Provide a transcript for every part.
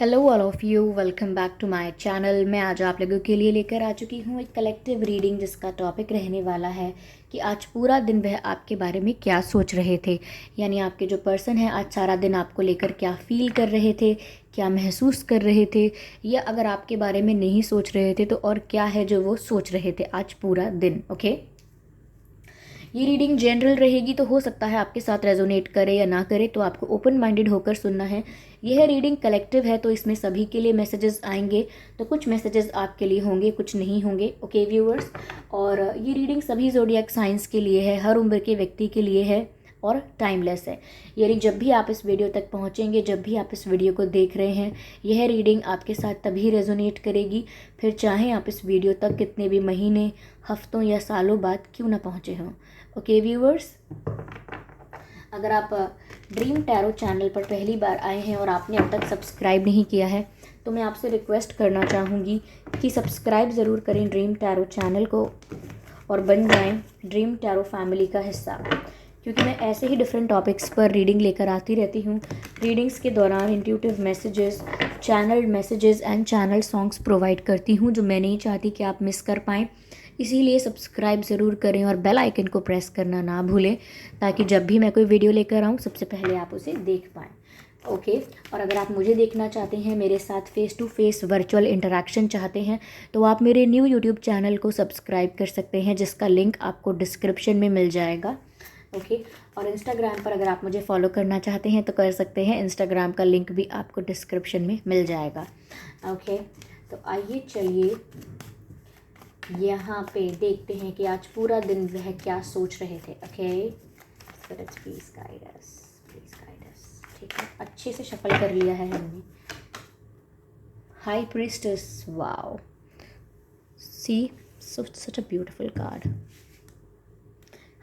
Hello all of you, welcome back to my channel. मैं आज आप लोगों के लिए लेकर आ चुकी हूँ एक कलेक्टिव रीडिंग जिसका टॉपिक रहने वाला है कि आज पूरा दिन वह आपके बारे में क्या सोच रहे थे। यानी आपके जो पर्सन है आज सारा दिन आपको लेकर क्या फ़ील कर रहे थे, क्या महसूस कर रहे थे, या अगर आपके बारे में नहीं सोच रहे थे तो और क्या है जो वो सोच रहे थे आज पूरा दिन। ओके, ये रीडिंग जनरल रहेगी तो हो सकता है आपके साथ रेजोनेट करे या ना करे, तो आपको ओपन माइंडेड होकर सुनना है। यह रीडिंग कलेक्टिव है तो इसमें सभी के लिए मैसेजेस आएंगे, तो कुछ मैसेजेस आपके लिए होंगे, कुछ नहीं होंगे। ओके व्यूअर्स, और ये रीडिंग सभी ज़ोडिएक साइंस के लिए है, हर उम्र के व्यक्ति के लिए है और टाइमलेस है। यानी जब भी आप इस वीडियो तक पहुंचेंगे, जब भी आप इस वीडियो को देख रहे हैं, यह रीडिंग आपके साथ तभी रेजोनेट करेगी, फिर चाहे आप इस वीडियो तक कितने भी महीने, हफ्तों या सालों बाद क्यों ना पहुंचे हों। ओके व्यूअर्स, अगर आप ड्रीम टैरो चैनल पर पहली बार आए हैं और आपने अब तक सब्सक्राइब नहीं किया है तो मैं आपसे रिक्वेस्ट करना चाहूँगी कि सब्सक्राइब ज़रूर करें ड्रीम टैरो चैनल को और बन जाएं ड्रीम टैरो फैमिली का हिस्सा, क्योंकि मैं ऐसे ही डिफरेंट टॉपिक्स पर रीडिंग लेकर आती रहती हूँ। रीडिंग्स के दौरान intuitive messages, channelled messages and channel songs provide करती हूँ जो मैं नहीं चाहती कि आप मिस कर पाएँ। इसीलिए सब्सक्राइब ज़रूर करें और बेल आइकन को प्रेस करना ना भूलें, ताकि जब भी मैं कोई वीडियो लेकर आऊँ सबसे पहले आप उसे देख पाएँ। ओके, और अगर आप मुझे देखना चाहते हैं, मेरे साथ face to face virtual interaction चाहते हैं, तो आप मेरे न्यू यूट्यूब चैनल को सब्सक्राइब कर सकते हैं जिसका लिंक आपको डिस्क्रिप्शन में मिल जाएगा। ओके, और इंस्टाग्राम पर अगर आप मुझे फॉलो करना चाहते हैं तो कर सकते हैं, इंस्टाग्राम का लिंक भी आपको डिस्क्रिप्शन में मिल जाएगा। ओके, तो आइए चलिए यहाँ पे देखते हैं कि आज पूरा दिन वह क्या सोच रहे थे। Okay, spirits please guide us, please guide us. ठीक है, अच्छे से शफल कर लिया है हमने। High priestess, wow, see such a beautiful card.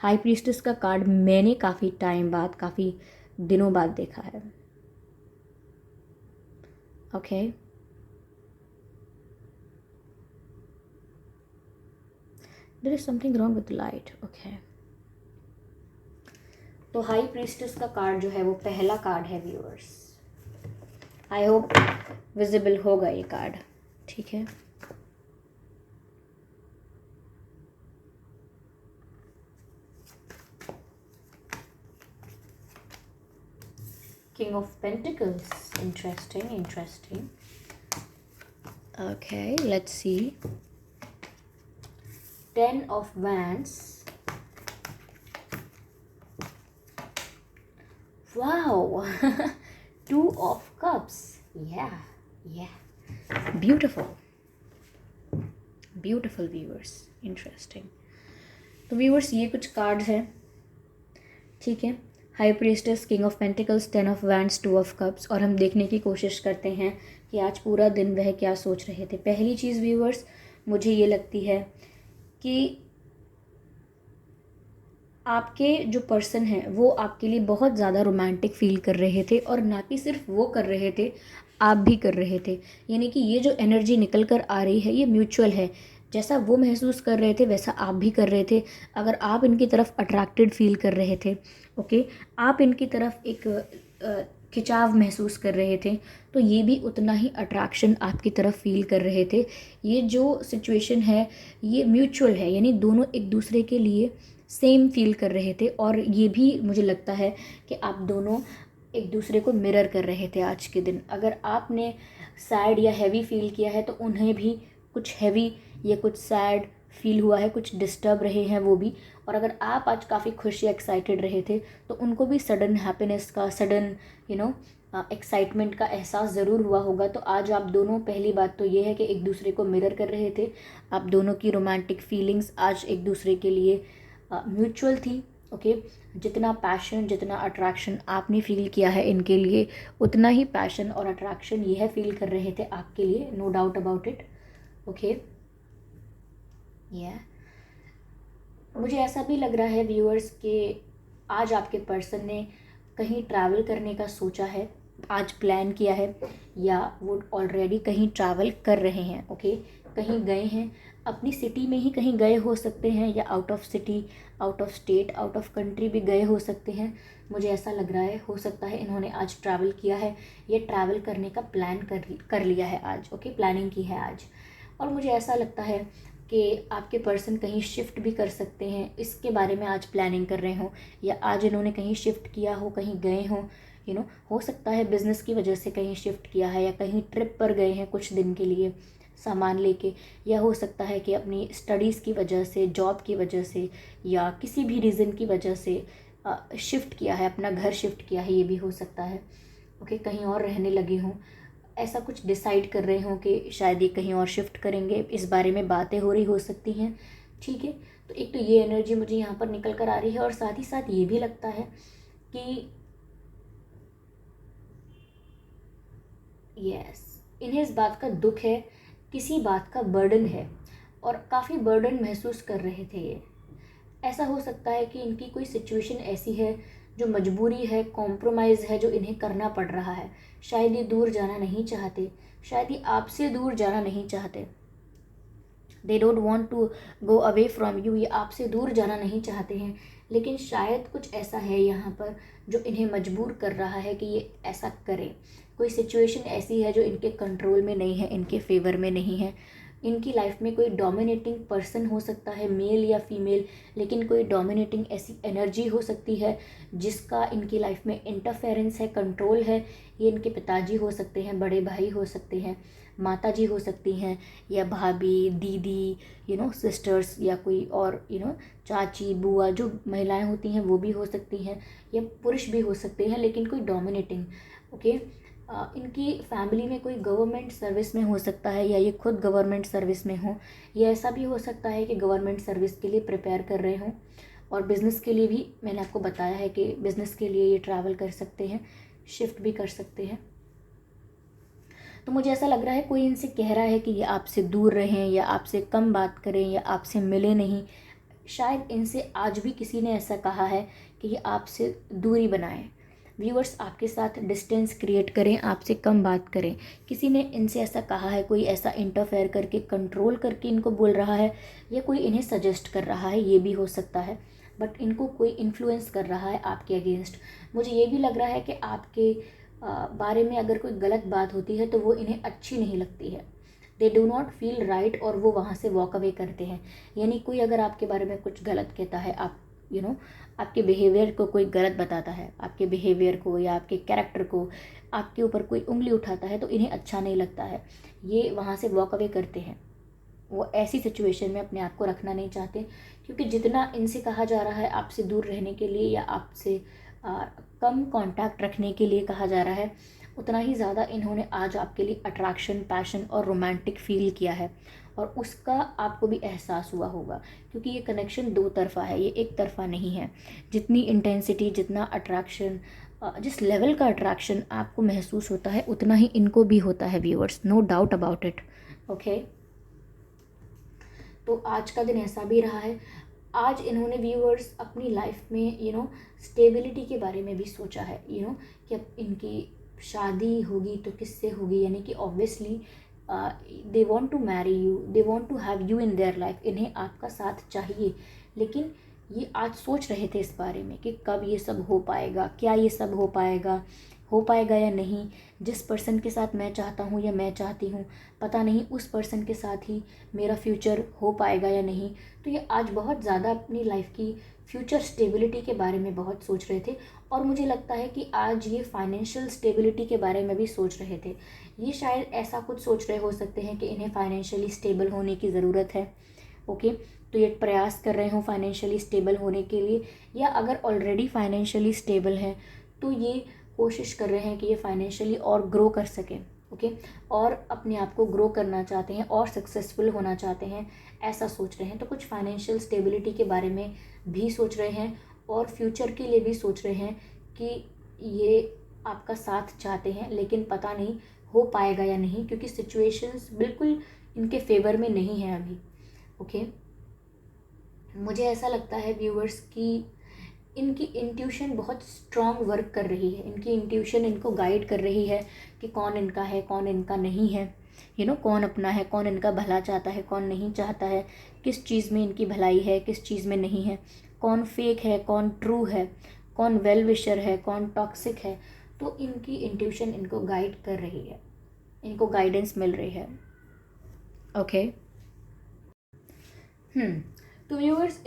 High priestess का कार्ड मैंने काफ़ी टाइम बाद, काफ़ी दिनों बाद देखा है। Okay, there is something wrong with light. Okay, तो हाई प्रीस्टेस का कार्ड जो है वो पहला कार्ड है व्यूअर्स। आई होप विजिबल होगा ये कार्ड। ठीक है, King of Pentacles, interesting. Okay, let's see. 10 of Wands. Wow. 2 of Cups. Yeah. Beautiful viewers, interesting. तो व्यूअर्स ये कुछ कार्ड्स हैं, ठीक है। High priestess, king of pentacles, 10 of wands, 2 of cups, और हम देखने की कोशिश करते हैं कि आज पूरा दिन वह क्या सोच रहे थे। पहली चीज़ व्यूअर्स, मुझे ये लगती है कि आपके जो पर्सन हैं वो आपके लिए बहुत ज़्यादा रोमांटिक फील कर रहे थे, और ना कि सिर्फ वो कर रहे थे, आप भी कर रहे थे। यानी कि ये जो एनर्जी निकल कर आ रही है ये म्यूचुअल है। जैसा वो महसूस कर रहे थे वैसा आप भी कर रहे थे। अगर आप इनकी तरफ अट्रैक्टेड फील कर रहे थे, ओके, आप इनकी तरफ एक खिंचाव महसूस कर रहे थे, तो ये भी उतना ही अट्रैक्शन आपकी तरफ फील कर रहे थे। ये जो सिचुएशन है ये म्यूचुअल है, यानी दोनों एक दूसरे के लिए सेम फील कर रहे थे। और ये भी मुझे लगता है कि आप दोनों एक दूसरे को मिरर कर रहे थे आज के दिन। अगर आपने सैड या हैवी फील किया है तो उन्हें भी कुछ हैवी या कुछ सैड फील हुआ है, कुछ डिस्टर्ब रहे हैं वो भी। और अगर आप आज काफ़ी खुश या एक्साइटेड रहे थे तो उनको भी सडन हैप्पीनेस का, सडन एक्साइटमेंट का एहसास ज़रूर हुआ होगा। तो आज आप दोनों, पहली बात तो ये है कि एक दूसरे को मिरर कर रहे थे। आप दोनों की रोमांटिक फीलिंग्स आज एक दूसरे के लिए म्यूचुअल थी। ओके, जितना पैशन, जितना अट्रैक्शन आपने फील किया है इनके लिए, उतना ही पैशन और अट्रैक्शन यह फील कर रहे थे आपके लिए, no doubt about it. Okay, मुझे ऐसा भी लग रहा है व्यूअर्स कि आज आपके पर्सन ने कहीं ट्रैवल करने का सोचा है, आज प्लान किया है, या वो ऑलरेडी कहीं ट्रैवल कर रहे हैं। ओके, कहीं गए हैं, अपनी सिटी में ही कहीं गए हो सकते हैं, या out of city, out of state, out of country भी गए हो सकते हैं। मुझे ऐसा लग रहा है, हो सकता है इन्होंने आज ट्रैवल किया है, ये ट्रैवल करने का प्लान कर लिया है आज, ओके, प्लानिंग की है आज। और मुझे ऐसा लगता है कि आपके पर्सन कहीं शिफ्ट भी कर सकते हैं, इसके बारे में आज प्लानिंग कर रहे हो, या आज इन्होंने कहीं शिफ्ट किया हो, कहीं गए हों, हो सकता है बिज़नेस की वजह से कहीं शिफ्ट किया है, या कहीं ट्रिप पर गए हैं कुछ दिन के लिए सामान लेके, या हो सकता है कि अपनी स्टडीज़ की वजह से, जॉब की वजह से, या किसी भी रीज़न की वजह से शिफ्ट किया है, अपना घर शिफ्ट किया है, ये भी हो सकता है। ओके, कहीं और रहने लगे हों, ऐसा कुछ डिसाइड कर रहे हों कि शायद ये कहीं और शिफ्ट करेंगे, इस बारे में बातें हो रही हो सकती हैं। ठीक है, तो एक तो ये एनर्जी मुझे यहाँ पर निकल कर आ रही है, और साथ ही साथ ये भी लगता है कि यस, इन्हें इस बात का दुख है, किसी बात का बर्डन है, और काफ़ी बर्डन महसूस कर रहे थे ये। ऐसा हो सकता है कि इनकी कोई सिचुएशन ऐसी है जो मजबूरी है, कॉम्प्रोमाइज़ है, जो इन्हें करना पड़ रहा है। शायद ये दूर जाना नहीं चाहते, शायद ये आपसे दूर जाना नहीं चाहते, they don't want to go away from you, ये आपसे दूर जाना नहीं चाहते हैं, लेकिन शायद कुछ ऐसा है यहाँ पर जो इन्हें मजबूर कर रहा है कि ये ऐसा करें। कोई सिचुएशन ऐसी है जो इनके कंट्रोल में नहीं है, इनके फेवर में नहीं है। इनकी लाइफ में कोई डोमिनेटिंग पर्सन हो सकता है, मेल या फीमेल, लेकिन कोई डोमिनेटिंग ऐसी एनर्जी हो सकती है जिसका इनकी लाइफ में इंटरफेरेंस है, कंट्रोल है। ये इनके पिताजी हो सकते हैं, बड़े भाई हो सकते हैं, माता जी हो सकती हैं, या भाभी, दीदी, सिस्टर्स, या कोई और चाची, बुआ, जो महिलाएं होती हैं वो भी हो सकती हैं, या पुरुष भी हो सकते हैं, लेकिन कोई डोमिनेटिंग। ओके, इनकी फैमिली में कोई गवर्नमेंट सर्विस में हो सकता है, या ये खुद गवर्नमेंट सर्विस में हो, या ऐसा भी हो सकता है कि गवर्नमेंट सर्विस के लिए प्रिपेयर कर रहे हों। और बिज़नेस के लिए भी मैंने आपको बताया है कि बिज़नेस के लिए ये ट्रैवल कर सकते हैं, शिफ्ट भी कर सकते हैं। तो मुझे ऐसा लग रहा है कोई इनसे कह रहा है कि ये आपसे दूर रहें, या आपसे कम बात करें, या आपसे मिले नहीं। शायद इनसे आज भी किसी ने ऐसा कहा है कि ये आपसे दूरी बनाएं, व्यूअर्स, आपके साथ डिस्टेंस क्रिएट करें, आपसे कम बात करें। किसी ने इनसे ऐसा कहा है, कोई ऐसा इंटरफेयर करके, कंट्रोल करके इनको बोल रहा है, या कोई इन्हें सजेस्ट कर रहा है, ये भी हो सकता है। बट इनको कोई इन्फ्लुएंस कर रहा है आपके अगेंस्ट। मुझे ये भी लग रहा है कि आपके बारे में अगर कोई गलत बात होती है तो वो इन्हें अच्छी नहीं लगती है, they do not feel right, और वो वहाँ से वॉक अवे करते हैं। यानी कोई अगर आपके बारे में कुछ गलत कहता है, आप आपके बिहेवियर को कोई गलत बताता है, आपके बिहेवियर को या आपके कैरेक्टर को, आपके ऊपर कोई उंगली उठाता है, तो इन्हें अच्छा नहीं लगता है, ये वहाँ से वॉक अवे करते हैं। वो ऐसी सिचुएशन में अपने आप को रखना नहीं चाहते, क्योंकि जितना इनसे कहा जा रहा है आपसे दूर रहने के लिए, या आपसे कम कांटेक्ट रखने के लिए कहा जा रहा है, उतना ही ज़्यादा इन्होंने आज आपके लिए अट्रैक्शन, पैशन और रोमांटिक फील किया है, और उसका आपको भी एहसास हुआ होगा, क्योंकि ये कनेक्शन दो तरफ़ा है, ये एक तरफ़ा नहीं है। जितनी इंटेंसिटी, जितना अट्रैक्शन, जिस लेवल का अट्रैक्शन आपको महसूस होता है, उतना ही इनको भी होता है viewers, no doubt about it. Okay, तो आज का दिन ऐसा भी रहा है। आज इन्होंने व्यूअर्स अपनी लाइफ में स्टेबिलिटी के बारे में भी सोचा है, कि अब इनकी शादी होगी तो किससे होगी, यानी कि obviously they want to marry you, they want to have you in their life, इन्हें आपका साथ चाहिए। लेकिन ये आज सोच रहे थे इस बारे में कि कब ये सब हो पाएगा, क्या ये सब हो पाएगा या नहीं। जिस पर्सन के साथ मैं चाहता हूँ या मैं चाहती हूँ, पता नहीं उस पर्सन के साथ ही मेरा फ्यूचर हो पाएगा या नहीं। तो ये आज बहुत ज़्यादा अपनी लाइफ की फ्यूचर स्टेबिलिटी के बारे में बहुत सोच रहे थे, और मुझे लगता है कि आज ये फाइनेंशियल स्टेबिलिटी के बारे में भी सोच रहे थे। ये शायद ऐसा कुछ सोच रहे हो सकते हैं कि इन्हें फाइनेंशियली स्टेबल होने की ज़रूरत है। ओके, तो ये प्रयास कर रहे हो फाइनेंशियली स्टेबल होने के लिए, या अगर ऑलरेडी फाइनेंशियली स्टेबल हैं तो ये कोशिश कर रहे हैं कि ये फाइनेंशियली और ग्रो कर सकें। ओके, और अपने आप को ग्रो करना चाहते हैं और सक्सेसफुल होना चाहते हैं, ऐसा सोच रहे हैं। तो कुछ फाइनेंशियल स्टेबिलिटी के बारे में भी सोच रहे हैं, और फ्यूचर के लिए भी सोच रहे हैं कि ये आपका साथ चाहते हैं, लेकिन पता नहीं हो पाएगा या नहीं, क्योंकि सिचुएशंस बिल्कुल इनके फेवर में नहीं है अभी। ओके, मुझे ऐसा लगता है व्यूअर्स कि इनकी इंट्यूशन बहुत स्ट्रॉन्ग वर्क कर रही है, इनकी इंट्यूशन इनको गाइड कर रही है कि कौन इनका है, कौन इनका नहीं है। कौन अपना है, कौन इनका भला चाहता है, कौन नहीं चाहता है, किस चीज़ में इनकी भलाई है, किस चीज़ में नहीं है, कौन फेक है, कौन ट्रू है, कौन वेल विशर है, कौन टॉक्सिक है। तो इनकी इंट्यूशन इनको गाइड कर रही है, इनको गाइडेंस मिल रही है। ओके। तो व्यूअर्स,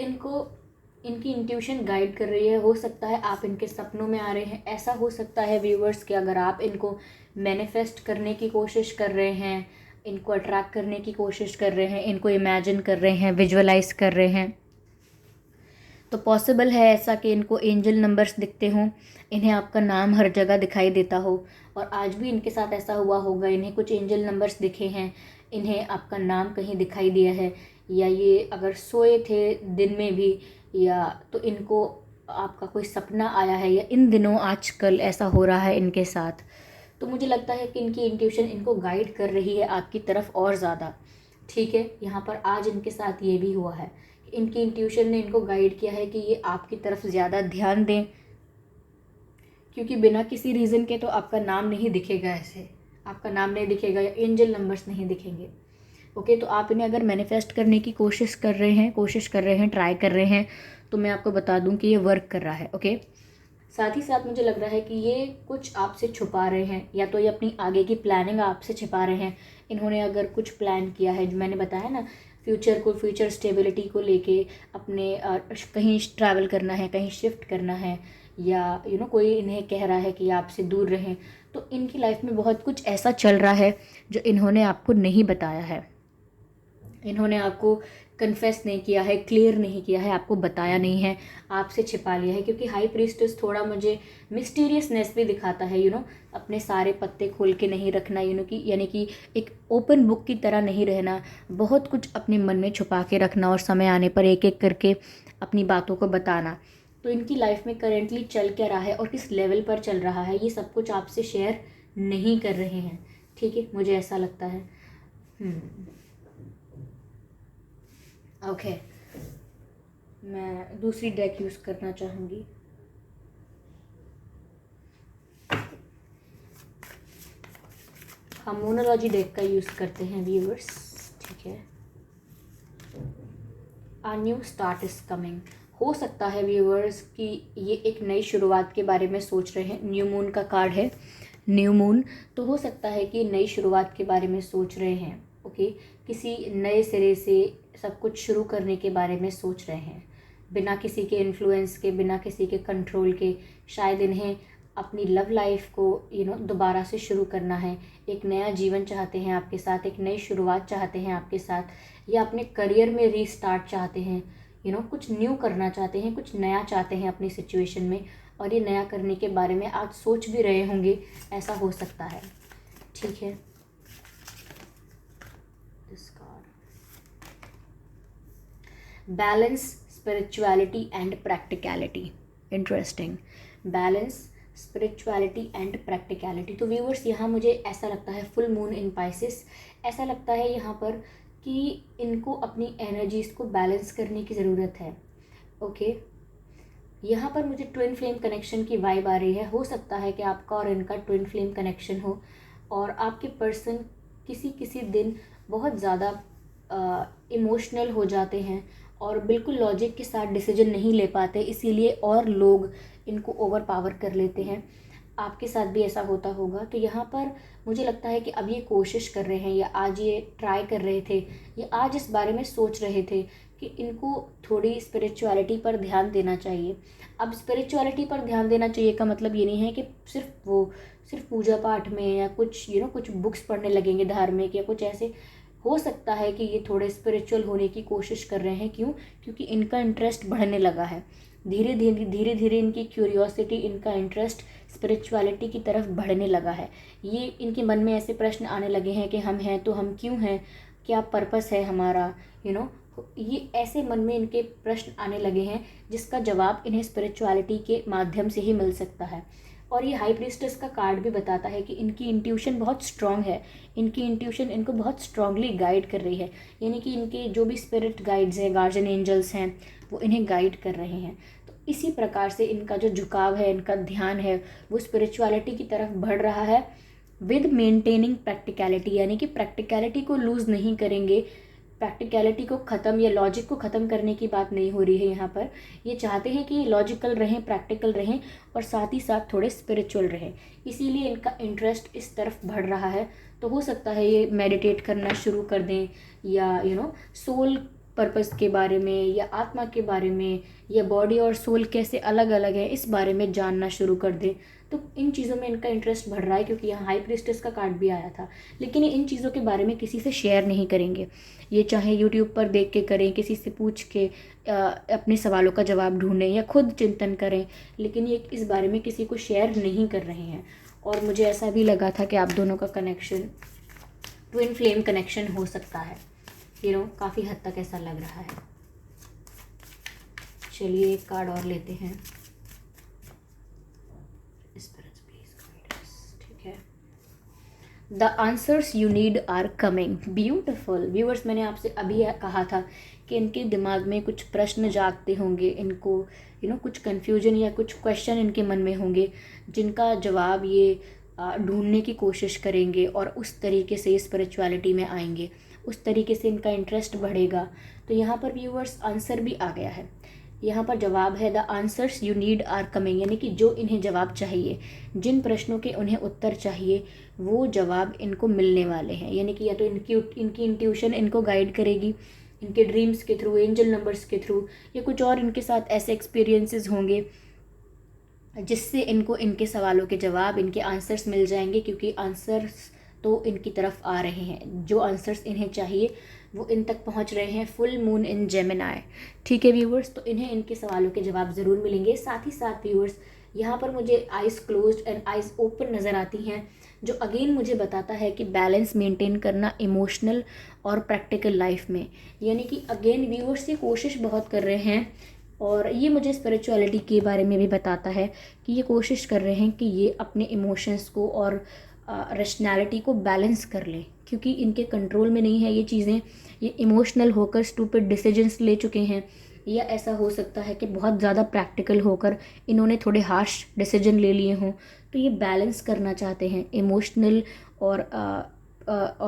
इनकी इंट्यूशन गाइड कर रही है। हो सकता है आप इनके सपनों में आ रहे हैं। ऐसा हो सकता है व्यूअर्स कि अगर आप इनको मैनिफेस्ट करने की कोशिश कर रहे हैं, इनको अट्रैक्ट करने की कोशिश कर रहे हैं, इनको इमेजिन कर रहे हैं, विजुअलाइज कर रहे हैं, तो पॉसिबल है ऐसा कि इनको एंजल नंबर्स दिखते हों, इन्हें आपका नाम हर जगह दिखाई देता हो। और आज भी इनके साथ ऐसा हुआ होगा, इन्हें कुछ एंजल नंबर्स दिखे हैं, इन्हें आपका नाम कहीं दिखाई दिया है, या ये अगर सोए थे दिन में भी, या तो इनको आपका कोई सपना आया है, या इन दिनों आजकल ऐसा हो रहा है इनके साथ। तो मुझे लगता है कि इनकी इंट्यूशन इनको गाइड कर रही है आपकी तरफ और ज़्यादा। ठीक है, यहाँ पर आज इनके साथ ये भी हुआ है, इनकी इंट्यूशन ने इनको गाइड किया है कि ये आपकी तरफ ज़्यादा ध्यान दें, क्योंकि बिना किसी रीज़न के तो आपका नाम नहीं दिखेगा, ऐसे आपका नाम नहीं दिखेगा या एंजल नंबर्स नहीं दिखेंगे। ओके, तो आप इन्हें अगर मैनिफेस्ट करने की कोशिश कर रहे हैं, ट्राई कर रहे हैं, तो मैं आपको बता दूं कि ये वर्क कर रहा है। ओके, साथ ही साथ मुझे लग रहा है कि ये कुछ आपसे छुपा रहे हैं, या तो ये अपनी आगे की प्लानिंग आपसे छिपा रहे हैं। इन्होंने अगर कुछ प्लान किया है, जो मैंने बताया ना, फ्यूचर स्टेबिलिटी को लेके, अपने कहीं ट्रैवल करना है, कहीं शिफ्ट करना है, या कोई इन्हें कह रहा है कि आपसे दूर रहें, तो इनकी लाइफ में बहुत कुछ ऐसा चल रहा है जो इन्होंने आपको नहीं बताया है, इन्होंने आपको कन्फेस नहीं किया है, क्लियर नहीं किया है, आपको बताया नहीं है, आपसे छिपा लिया है। क्योंकि हाई प्रीस्टेस थोड़ा मुझे मिस्टीरियसनेस भी दिखाता है, अपने सारे पत्ते खोल के नहीं रखना, यानी कि एक ओपन बुक की तरह नहीं रहना, बहुत कुछ अपने मन में छुपा के रखना और समय आने पर एक एक करके अपनी बातों को बताना। तो इनकी लाइफ में करेंटली चल क्या रहा है और किस लेवल पर चल रहा है, ये सब कुछ आपसे शेयर नहीं कर रहे हैं। ठीक है, मुझे ऐसा लगता है। ओके, मैं दूसरी डेक यूज़ करना चाहूँगी। हम मोनोलॉजी डेक का यूज़ करते हैं व्यूअर्स। ठीक है, आ न्यू स्टार्ट इज़ कमिंग। हो सकता है व्यूअर्स कि ये एक नई शुरुआत के बारे में सोच रहे हैं। न्यू मून का कार्ड है, न्यू मून, तो हो सकता है कि नई शुरुआत के बारे में सोच रहे हैं। ओके, किसी नए सिरे से सब कुछ शुरू करने के बारे में सोच रहे हैं, बिना किसी के इन्फ्लुएंस के, बिना किसी के कंट्रोल के। शायद इन्हें अपनी लव लाइफ को दोबारा से शुरू करना है, एक नया जीवन चाहते हैं आपके साथ, एक नई शुरुआत चाहते हैं आपके साथ, या अपने करियर में रीस्टार्ट चाहते हैं, कुछ न्यू करना चाहते हैं, कुछ नया चाहते हैं अपनी सिचुएशन में, और ये नया करने के बारे में आज सोच भी रहे होंगे, ऐसा हो सकता है। ठीक है, balance, spirituality and practicality. Interesting, balance, spirituality and practicality. तो व्यूअर्स, यहाँ मुझे ऐसा लगता है, फुल मून इन पाइसेस, ऐसा लगता है यहाँ पर कि इनको अपनी एनर्जीज़ को बैलेंस करने की ज़रूरत है। ओके, यहाँ पर मुझे ट्विन फ्लेम कनेक्शन की वाइब आ रही है। हो सकता है कि आपका और इनका ट्विन फ्लेम कनेक्शन हो, और आपके पर्सन किसी दिन बहुत ज़्यादा इमोशनल हो जाते हैं और बिल्कुल लॉजिक के साथ डिसीजन नहीं ले पाते, इसीलिए और लोग इनको ओवर पावर कर लेते हैं। आपके साथ भी ऐसा होता होगा। तो यहाँ पर मुझे लगता है कि अब ये कोशिश कर रहे हैं, या आज ये ट्राई कर रहे थे, या आज इस बारे में सोच रहे थे कि इनको थोड़ी स्पिरिचुअलिटी पर ध्यान देना चाहिए। अब स्पिरिचुअलिटी पर ध्यान देना चाहिए का मतलब ये नहीं है कि सिर्फ पूजा पाठ में, या कुछ कुछ बुक्स पढ़ने लगेंगे धार्मिक, या कुछ ऐसे। हो सकता है कि ये थोड़े स्पिरिचुअल होने की कोशिश कर रहे हैं। क्यों? क्योंकि इनका इंटरेस्ट बढ़ने लगा है। धीरे धीरे इनकी क्यूरियोसिटी, इनका इंटरेस्ट स्पिरिचुअलिटी की तरफ बढ़ने लगा है। ये इनके मन में ऐसे प्रश्न आने लगे हैं कि हम हैं तो हम क्यों हैं, क्या पर्पस है हमारा, ये ऐसे मन में इनके प्रश्न आने लगे हैं, जिसका जवाब इन्हें स्पिरिचुअलिटी के माध्यम से ही मिल सकता है। और ये हाई प्रीस्टेस का कार्ड भी बताता है कि इनकी इंट्यूशन बहुत स्ट्रांग है, इनकी इंट्यूशन इनको बहुत स्ट्रांगली गाइड कर रही है। यानी कि इनके जो भी स्पिरिट गाइड्स हैं, गार्जियन एंजल्स हैं, वो इन्हें गाइड कर रहे हैं। तो इसी प्रकार से इनका जो झुकाव है, इनका ध्यान है, वो स्पिरिचुअलिटी की तरफ बढ़ रहा है। विद मेंटेनिंग प्रैक्टिकलिटी, यानी कि प्रैक्टिकलिटी को लूज़ नहीं करेंगे, प्रैक्टिकलिटी को ख़त्म या लॉजिक को ख़त्म करने की बात नहीं हो रही है यहाँ पर। ये चाहते हैं कि लॉजिकल रहें, प्रैक्टिकल रहें और साथ ही साथ थोड़े स्पिरिचुअल रहें, इसीलिए इनका इंटरेस्ट इस तरफ बढ़ रहा है। तो हो सकता है ये मेडिटेट करना शुरू कर दें, या सोल पर्पस के बारे में, या आत्मा के बारे में, या बॉडी और सोल कैसे अलग अलग है इस बारे में जानना शुरू कर दें। तो इन चीज़ों में इनका इंटरेस्ट बढ़ रहा है, क्योंकि यहाँ हाई प्रीस्टेस का कार्ड भी आया था। लेकिन ये इन चीज़ों के बारे में किसी से शेयर नहीं करेंगे, ये चाहे यूट्यूब पर देख के करें, किसी से पूछ के अपने सवालों का जवाब ढूंढें या खुद चिंतन करें, लेकिन ये इस बारे में किसी को शेयर नहीं कर रहे हैं। और मुझे ऐसा भी लगा था कि आप दोनों का कनेक्शन ट्विन फ्लेम कनेक्शन हो सकता है, काफ़ी हद तक ऐसा लग रहा है। चलिए एक कार्ड और लेते हैं। ठीक है, the answers you need are coming, beautiful. Viewers, मैंने आपसे अभी कहा था कि इनके दिमाग में कुछ प्रश्न जागते होंगे, इनको कुछ कन्फ्यूजन या कुछ क्वेश्चन इनके मन में होंगे, जिनका जवाब ये ढूंढने की कोशिश करेंगे और उस तरीके से स्पिरिचुअलिटी में आएंगे, उस तरीके से इनका इंटरेस्ट बढ़ेगा। तो यहाँ पर व्यूअर्स आंसर भी आ गया है, यहाँ पर जवाब है the answers you need are coming, यानी कि जो इन्हें जवाब चाहिए, जिन प्रश्नों के उन्हें उत्तर चाहिए, वो जवाब इनको मिलने वाले हैं। यानी कि या तो इनकी इंट्यूशन इनको गाइड करेगी, इनके ड्रीम्स के थ्रू, एंजल नंबर्स के थ्रू, या कुछ और इनके साथ ऐसे एक्सपीरियंसेस होंगे जिससे इनको इनके सवालों के जवाब, इनके आंसर्स मिल जाएंगे, क्योंकि आंसर्स तो इनकी तरफ आ रहे हैं। जो आंसर्स इन्हें चाहिए वो इन तक पहुंच रहे हैं। फुल मून इन जेमिनाई, ठीक है व्यूवर्स, तो इन्हें इनके सवालों के जवाब ज़रूर मिलेंगे। साथ ही साथ व्यूवर्स, यहाँ पर मुझे eyes closed end eyes open नज़र आती हैं, जो अगेन मुझे बताता है कि बैलेंस मेंटेन करना इमोशनल और प्रैक्टिकल लाइफ में। यानी कि अगेन व्यूवर्स ये कोशिश बहुत कर रहे हैं, और ये मुझे स्पिरिचुअलिटी के बारे में भी बताता है कि ये कोशिश कर रहे हैं कि ये अपने इमोशंस को और रैशनैलिटी को बैलेंस कर लें, क्योंकि इनके कंट्रोल में नहीं है ये चीज़ें। ये इमोशनल होकर स्टूपिड डिसीजंस ले चुके हैं, या ऐसा हो सकता है कि बहुत ज़्यादा प्रैक्टिकल होकर इन्होंने थोड़े हार्श डिसीजन ले लिए हों। तो ये बैलेंस करना चाहते हैं, इमोशनल और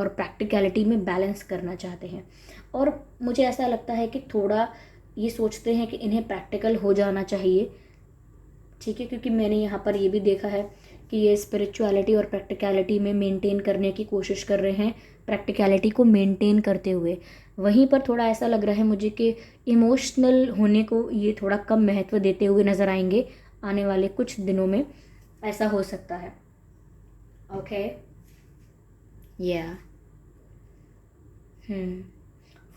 प्रैक्टिकलिटी में बैलेंस करना चाहते हैं। और मुझे ऐसा लगता है कि थोड़ा ये सोचते हैं कि इन्हें प्रैक्टिकल हो जाना चाहिए, ठीक है, क्योंकि मैंने यहाँ पर ये भी देखा है कि ये स्पिरिचुअलिटी और प्रैक्टिकलिटी में मेंटेन करने की कोशिश कर रहे हैं, प्रैक्टिकलिटी को मेंटेन करते हुए। वहीं पर थोड़ा ऐसा लग रहा है मुझे कि इमोशनल होने को ये थोड़ा कम महत्व देते हुए नज़र आएंगे आने वाले कुछ दिनों में, ऐसा हो सकता है। ओके, या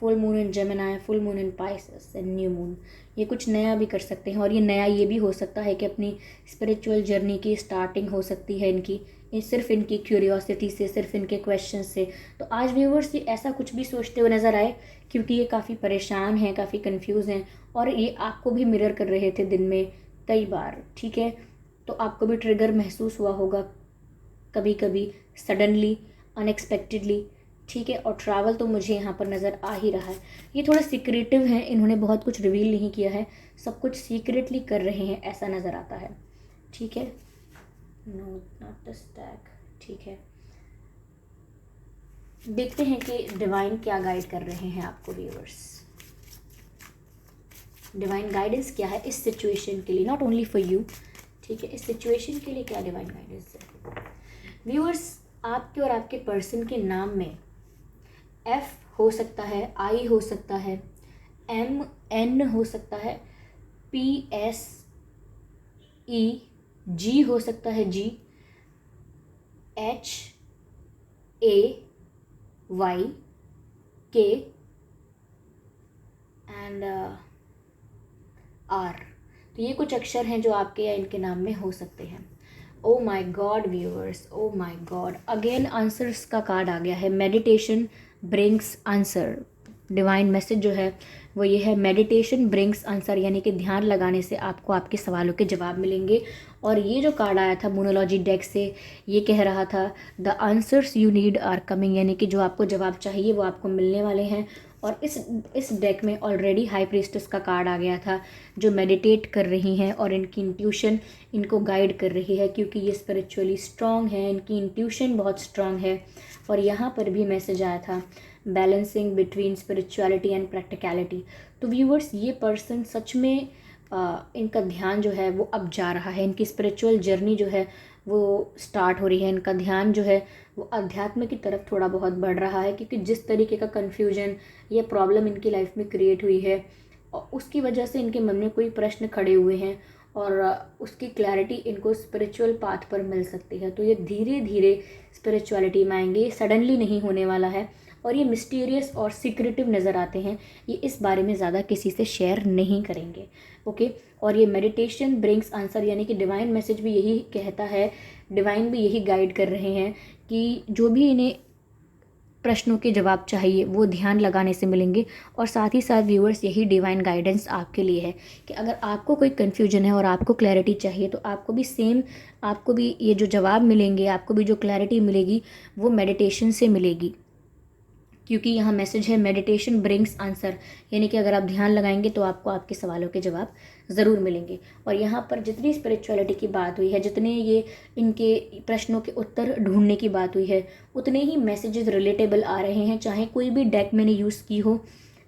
full moon in Gemini, full moon in Pisces and new moon, ये कुछ नया भी कर सकते हैं। और ये नया ये भी हो सकता है कि अपनी स्पिरिचुअल जर्नी की स्टार्टिंग हो सकती है इनकी, ये सिर्फ इनकी क्यूरियोसिटी से, सिर्फ इनके क्वेश्चन से। तो आज व्यूवर्स ये ऐसा कुछ भी सोचते हुए नज़र आए, क्योंकि ये काफ़ी परेशान हैं, काफ़ी कंफ्यूज हैं, और ये आपको भी मिरर कर रहे थे दिन में कई बार, ठीक है। तो आपको भी ट्रिगर महसूस हुआ होगा कभी कभी, सडनली, अनएक्सपेक्टेडली, ठीक है। और ट्रैवल तो मुझे यहाँ पर नज़र आ ही रहा है। ये थोड़ा सीक्रेटिव हैं, इन्होंने बहुत कुछ रिवील नहीं किया है, सब कुछ सीक्रेटली कर रहे हैं, ऐसा नज़र आता है, ठीक है। नो नॉट द स्टैक, ठीक है। देखते हैं कि डिवाइन क्या गाइड कर रहे हैं आपको व्यूअर्स। डिवाइन गाइडेंस क्या है इस सिचुएशन के लिए, नॉट ओनली फॉर यू, ठीक है। इस सिचुएशन के लिए क्या डिवाइन गाइडेंस है व्यूअर्स। आपके और आपके पर्सन के नाम में F हो सकता है, I हो सकता है, M N हो सकता है, P S E G हो सकता है, G H A Y K and R। तो ये कुछ अक्षर हैं जो आपके या इनके नाम में हो सकते हैं। ओ माई गॉड व्यूअर्स, ओ माई गॉड, अगेन आंसर्स का कार्ड आ गया है। Meditation brings answer, divine message जो है वो ये है, मेडिटेशन ब्रिंग्स आंसर, यानी कि ध्यान लगाने से आपको आपके सवालों के जवाब मिलेंगे। और ये जो कार्ड आया था मोनोलॉजी डेक से, ये कह रहा था the answers you need are coming, यानी कि जो आपको जवाब चाहिए वो आपको मिलने वाले हैं। और इस डेक में ऑलरेडी हाई प्रीस्टेस का कार्ड आ गया था, जो मेडिटेट कर रही हैं और इनकी इंट्यूशन इनको गाइड कर रही है, क्योंकि ये स्पिरिचुअली स्ट्रांग है, इनकी इंट्यूशन बहुत स्ट्रांग है। और यहाँ पर भी मैसेज आया था balancing between spirituality and practicality. तो व्यूअर्स, ये पर्सन सच में इनका ध्यान जो है वो अब जा रहा है, इनकी स्पिरिचुअल जर्नी जो है वो स्टार्ट हो रही है, इनका ध्यान जो है वो अध्यात्म की तरफ थोड़ा बहुत बढ़ रहा है, क्योंकि जिस तरीके का कन्फ्यूजन या प्रॉब्लम इनकी लाइफ में क्रिएट हुई है उसकी वजह से इनके मन में कोई प्रश्न खड़े हुए हैं और उसकी क्लैरिटी इनको स्पिरिचुअल पाथ पर मिल सकती है। तो ये धीरे धीरे स्पिरिचुअलिटी में आएंगे, सडनली नहीं होने वाला है। और ये मिस्टीरियस और सीक्रेटिव नज़र आते हैं, ये इस बारे में ज़्यादा किसी से शेयर नहीं करेंगे। ओके, और ये मेडिटेशन ब्रिंग्स आंसर, यानी कि डिवाइन मैसेज भी यही कहता है, डिवाइन भी यही गाइड कर रहे हैं कि जो भी इन्हें प्रश्नों के जवाब चाहिए वो ध्यान लगाने से मिलेंगे। और साथ ही साथ व्यूअर्स, यही डिवाइन गाइडेंस आपके लिए है कि अगर आपको कोई कन्फ्यूजन है और आपको क्लैरिटी चाहिए तो आपको भी ये जो जवाब मिलेंगे, आपको भी जो क्लैरिटी मिलेगी वो मेडिटेशन से मिलेगी, क्योंकि यहाँ मैसेज है मेडिटेशन ब्रिंग्स आंसर, यानी कि अगर आप ध्यान लगाएंगे तो आपको आपके सवालों के जवाब ज़रूर मिलेंगे। और यहाँ पर जितनी स्पिरिचुअलिटी की बात हुई है, जितने ये इनके प्रश्नों के उत्तर ढूंढने की बात हुई है, उतने ही मैसेजेस रिलेटेबल आ रहे हैं, चाहे कोई भी डेक मैंने यूज़ की हो,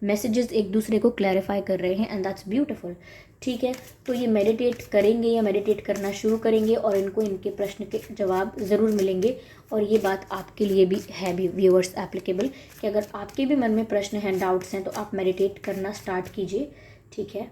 मैसेजेस एक दूसरे को क्लैरिफाई कर रहे हैं, एंड दैट्स ब्यूटीफुल। ठीक है, तो ये मेडिटेट करेंगे या मेडिटेट करना शुरू करेंगे और इनको इनके प्रश्न के जवाब ज़रूर मिलेंगे। और ये बात आपके लिए भी है भी व्यूअर्स एप्लीकेबल, कि अगर आपके भी मन में प्रश्न हैं, डाउट्स हैं, तो आप मेडिटेट करना स्टार्ट कीजिए। ठीक है,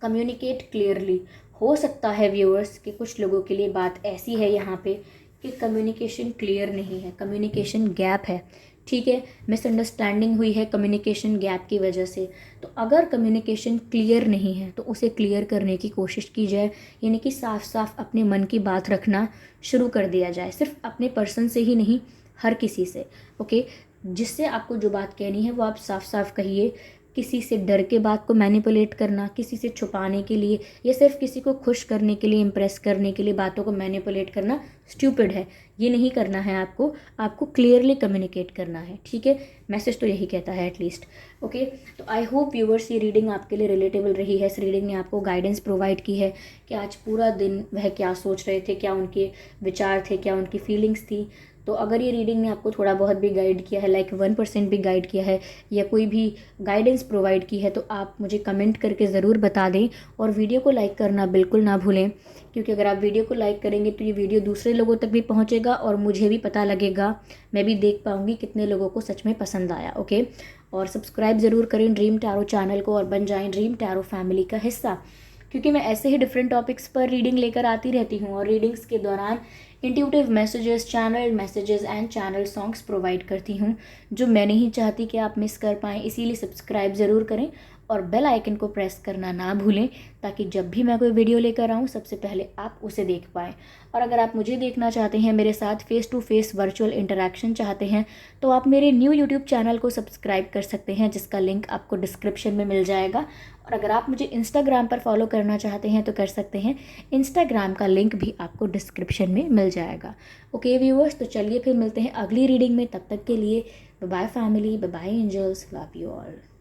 कम्युनिकेट क्लियरली। हो सकता है व्यूअर्स कि कुछ लोगों के लिए बात ऐसी है यहाँ पे कि कम्युनिकेशन क्लियर नहीं है, कम्युनिकेशन गैप है। ठीक है, मिसअंडरस्टैंडिंग हुई है कम्युनिकेशन गैप की वजह से। तो अगर कम्युनिकेशन क्लियर नहीं है तो उसे क्लियर करने की कोशिश की जाए, यानी कि साफ साफ अपने मन की बात रखना शुरू कर दिया जाए, सिर्फ अपने पर्सन से ही नहीं, हर किसी से। ओके, जिससे आपको जो बात कहनी है वो आप साफ साफ कहिए। किसी से डर के बात को मैनिपुलेट करना, किसी से छुपाने के लिए या सिर्फ किसी को खुश करने के लिए, इम्प्रेस करने के लिए बातों को मैनिपुलेट करना स्टूपिड है, ये नहीं करना है आपको क्लियरली कम्युनिकेट करना है। ठीक है, मैसेज तो यही कहता है एटलीस्ट। ओके, तो आई होप व्यूअर्स ये रीडिंग आपके लिए रिलेटेबल रही है। इस रीडिंग ने आपको गाइडेंस प्रोवाइड की है कि आज पूरा दिन वह क्या सोच रहे थे, क्या उनके विचार थे, क्या उनकी फीलिंग्स थी। तो अगर ये रीडिंग ने आपको थोड़ा बहुत भी गाइड किया है, लाइक 1% भी गाइड किया है या कोई भी गाइडेंस प्रोवाइड की है, तो आप मुझे कमेंट करके ज़रूर बता दें। और वीडियो को लाइक करना बिल्कुल ना भूलें, क्योंकि अगर आप वीडियो को लाइक करेंगे तो ये वीडियो दूसरे लोगों तक भी पहुंचेगा और मुझे भी पता लगेगा, मैं भी देख पाऊंगी कितने लोगों को सच में पसंद आया। ओके, और सब्सक्राइब ज़रूर करें ड्रीम टैरो चैनल को और बन जाएं ड्रीम टैरो फैमिली का हिस्सा, क्योंकि मैं ऐसे ही डिफरेंट टॉपिक्स पर रीडिंग लेकर आती रहती हूँ और रीडिंग्स के दौरान intuitive messages, channel messages and channel songs provide करती हूँ, जो मैं नहीं चाहती कि आप मिस कर पाएँ। इसीलिए सब्सक्राइब ज़रूर करें और बेल आइकन को प्रेस करना ना भूलें, ताकि जब भी मैं कोई वीडियो लेकर आऊँ सबसे पहले आप उसे देख पाएँ। और अगर आप मुझे देखना चाहते हैं, मेरे साथ face to face virtual interaction चाहते हैं, तो आप मेरे न्यू यूट्यूब चैनल को सब्सक्राइब कर सकते हैं, जिसका लिंक आपको डिस्क्रिप्शन में मिल जाएगा। और अगर आप मुझे इंस्टाग्राम पर फॉलो करना चाहते हैं तो कर सकते हैं, इंस्टाग्राम का लिंक भी आपको डिस्क्रिप्शन में मिल जाएगा। ओके व्यूअर्स, तो चलिए फिर मिलते हैं अगली रीडिंग में। तब तक के लिए bye bye family, bye bye angels, love you all.